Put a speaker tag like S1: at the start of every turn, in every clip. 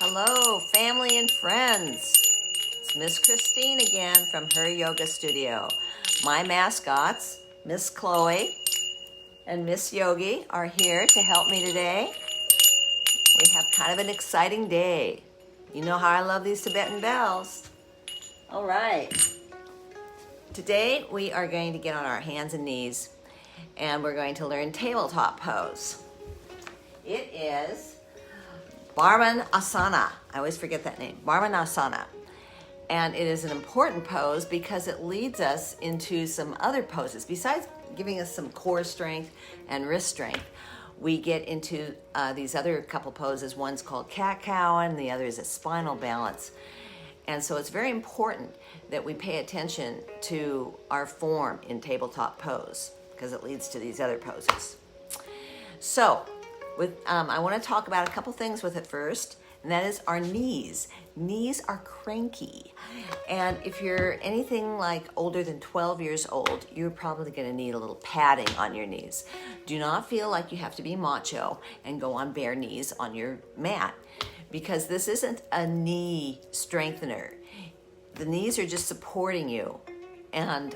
S1: Hello, family and friends. It's Miss Christine again from her yoga studio. My mascots, Miss Chloe and Miss Yogi, are here to help me today. We have kind of an exciting day. You know how I love these Tibetan bells. All right. Today we are going to get on our hands and knees and we're going to learn tabletop pose. It is Bharmanasana. I always forget that name. Bharmanasana. And it is an important pose because it leads us into some other poses. Besides giving us some core strength and wrist strength, we get into these other couple poses. One's called cat-cow and the other is a spinal balance. And so it's very important that we pay attention to our form in tabletop pose because it leads to these other poses. So I want to talk about a couple things with it first, and that is our knees. Knees are cranky, and if you're anything like older than 12 years old, you're probably going to need a little padding on your knees. Do not feel like you have to be macho and go on bare knees on your mat, because this isn't a knee strengthener. The knees are just supporting you, and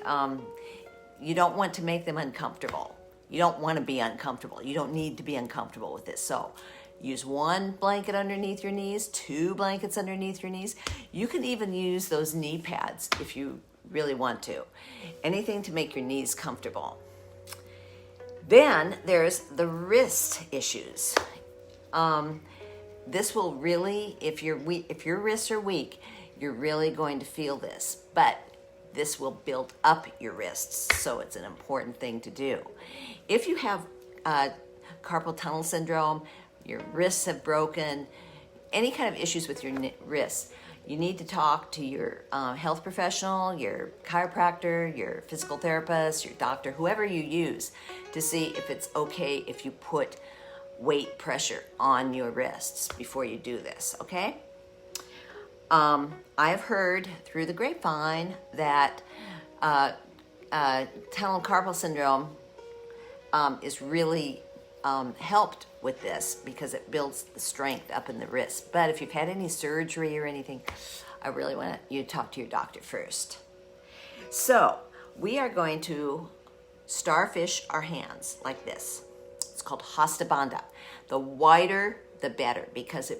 S1: you don't want to make them uncomfortable. You don't want to be uncomfortable. You don't need to be uncomfortable with this. So use one blanket underneath your knees, 2 blankets underneath your knees. You can even use those knee pads if you really want to. Anything to make your knees comfortable. Then there's the wrist issues. This will really, if your wrists are weak, you're really going to feel this. But this will build up your wrists, so it's an important thing to do. If you have carpal tunnel syndrome, your wrists have broken, any kind of issues with your wrists, you need to talk to your health professional, your chiropractor, your physical therapist, your doctor, whoever you use, to see if it's okay if you put weight pressure on your wrists before you do this, okay? I've heard through the grapevine that tunnel carpal syndrome is really helped with this because it builds the strength up in the wrist. But if you've had any surgery or anything, I really want you to talk to your doctor first. So we are going to starfish our hands like this. It's called Hasta Bandha. The wider the better, because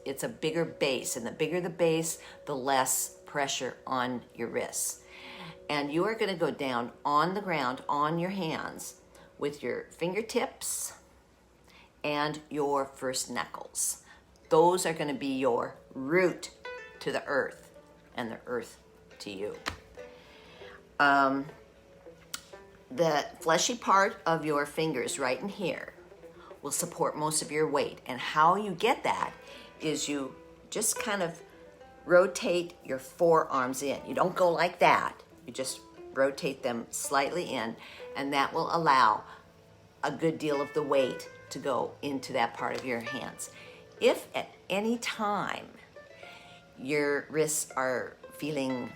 S1: it's a bigger base, and the bigger the base, the less pressure on your wrists. And you are going to go down on the ground on your hands with your fingertips and your first knuckles. Those are going to be your root to the earth and the earth to you. The fleshy part of your fingers right in here will support most of your weight. And how you get that is you just kind of rotate your forearms in. You don't go like that. You just rotate them slightly in, and that will allow a good deal of the weight to go into that part of your hands. If at any time your wrists are feeling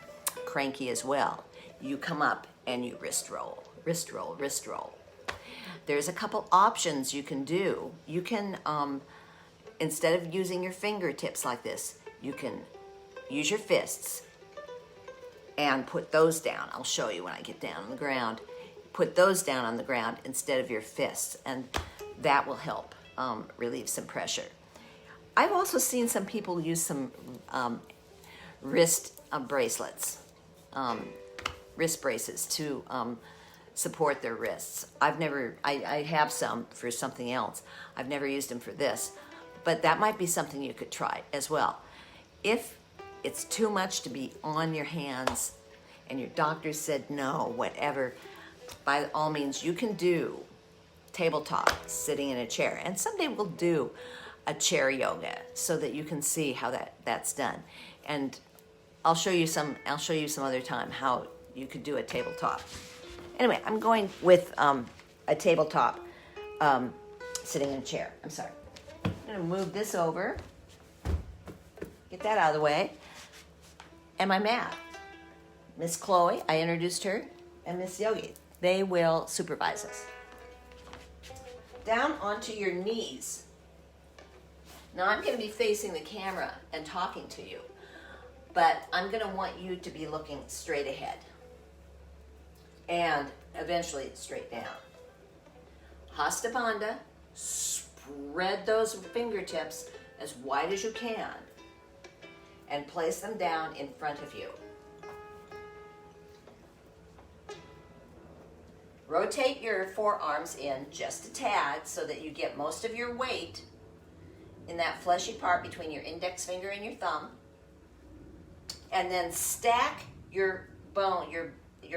S1: cranky as well, you come up and you wrist roll, wrist roll, wrist roll. There's a couple options you can do. You can, instead of using your fingertips like this, you can use your fists and put those down. I'll show you when I get down on the ground. Put those down on the ground instead of your fists, and that will help relieve some pressure. I've also seen some people use some wrist bracelets, wrist braces to support their wrists. I have some for something else. I've never used them for this, but that might be something you could try as well. If it's too much to be on your hands and your doctor said no, whatever, by all means, you can do tabletop sitting in a chair. And someday we'll do a chair yoga so that you can see how that's done. And I'll show you some other time how you could do a tabletop. Anyway, I'm going with a tabletop sitting in a chair. I'm sorry. I'm going to move this over. Get that out of the way. And my mat. Miss Chloe, I introduced her, and Miss Yogi. They will supervise us. Down onto your knees. Now I'm going to be facing the camera and talking to you, but I'm going to want you to be looking straight ahead and eventually straight down. Hasta Bandha, spread those fingertips as wide as you can and place them down in front of you. Rotate your forearms in just a tad so that you get most of your weight in that fleshy part between your index finger and your thumb. And then stack your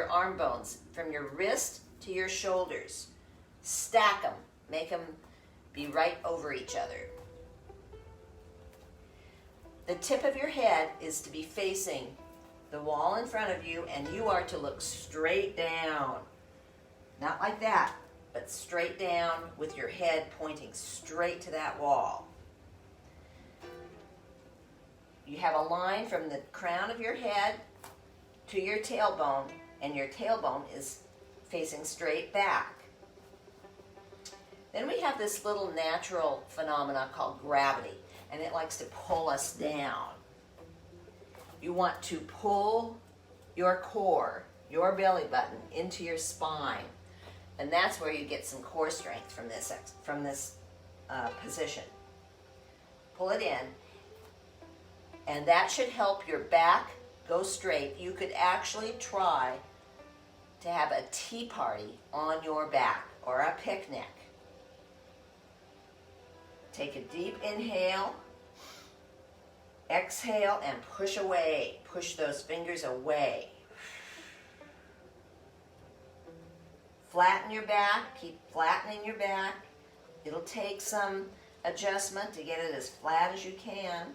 S1: arm bones from your wrist to your shoulders. Stack them. Make them be right over each other. The tip of your head is to be facing the wall in front of you, and you are to look straight down. Not like that, but straight down with your head pointing straight to that wall. You have a line from the crown of your head to your tailbone, and your tailbone is facing straight back. Then we have this little natural phenomena called gravity, and it likes to pull us down. You want to pull your core, your belly button, into your spine. And that's where you get some core strength from this position. Pull it in, and that should help your back go straight. You could actually try to have a tea party on your back or a picnic. Take a deep inhale, exhale, and push away. Push those fingers away. Flatten your back, keep flattening your back. It'll take some adjustment to get it as flat as you can.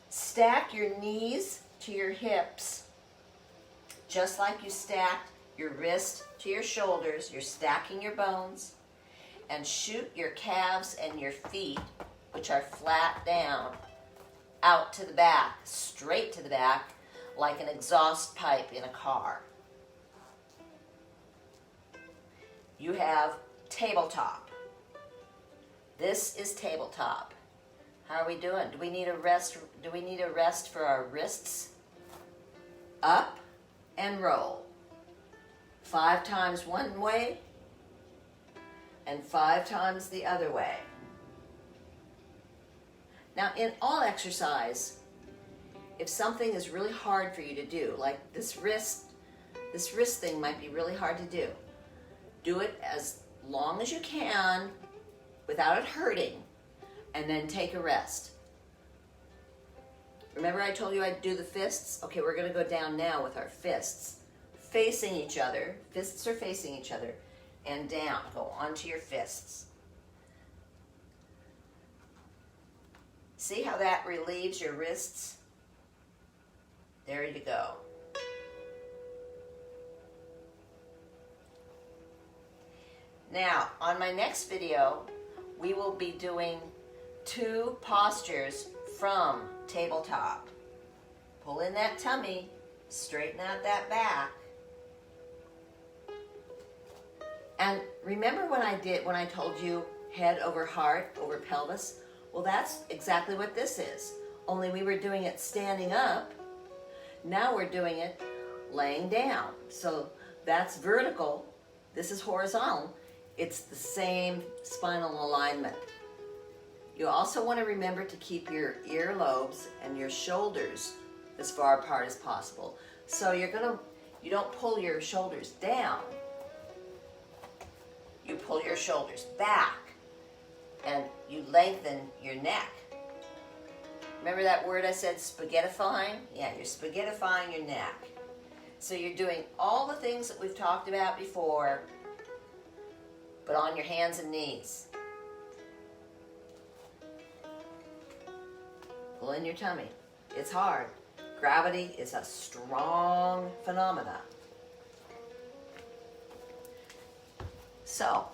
S1: Stack your knees to your hips, just like you stacked your wrist to your shoulders. You're stacking your bones. And shoot your calves and your feet, which are flat down, out to the back, straight to the back, like an exhaust pipe in a car. You have tabletop. This is tabletop. How are we doing? Do we need a rest? Do we need a rest for our wrists? Up and roll. 5 times one way and 5 times the other way. Now, in all exercise, if something is really hard for you to do, like this wrist thing might be really hard to do it as long as you can without it hurting, and then take a rest. Remember I told you I'd do the fists? Okay, we're going to go down now with our fists. Facing each other. Fists are facing each other. And down. Go onto your fists. See how that relieves your wrists? There you go. Now, on my next video, we will be doing 2 postures from tabletop. Pull in that tummy, straighten out that back. And remember when I told you head over heart over pelvis? Well, that's exactly what this is. Only we were doing it standing up. Now we're doing it laying down. So that's vertical. This is horizontal. It's the same spinal alignment. You also want to remember to keep your earlobes and your shoulders as far apart as possible. So you don't pull your shoulders down. You pull your shoulders back and you lengthen your neck. Remember that word I said, spaghettifying? Yeah, you're spaghettifying your neck. So you're doing all the things that we've talked about before, but on your hands and knees. Pull in your tummy. It's hard. Gravity is a strong phenomena. So,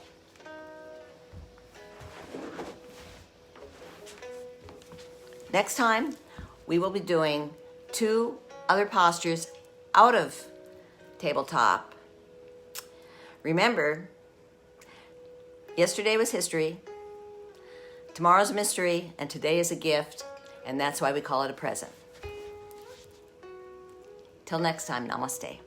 S1: next time we will be doing 2 other postures out of tabletop. Remember, yesterday was history. Tomorrow's a mystery, and today is a gift, and that's why we call it a present. Till next time, namaste.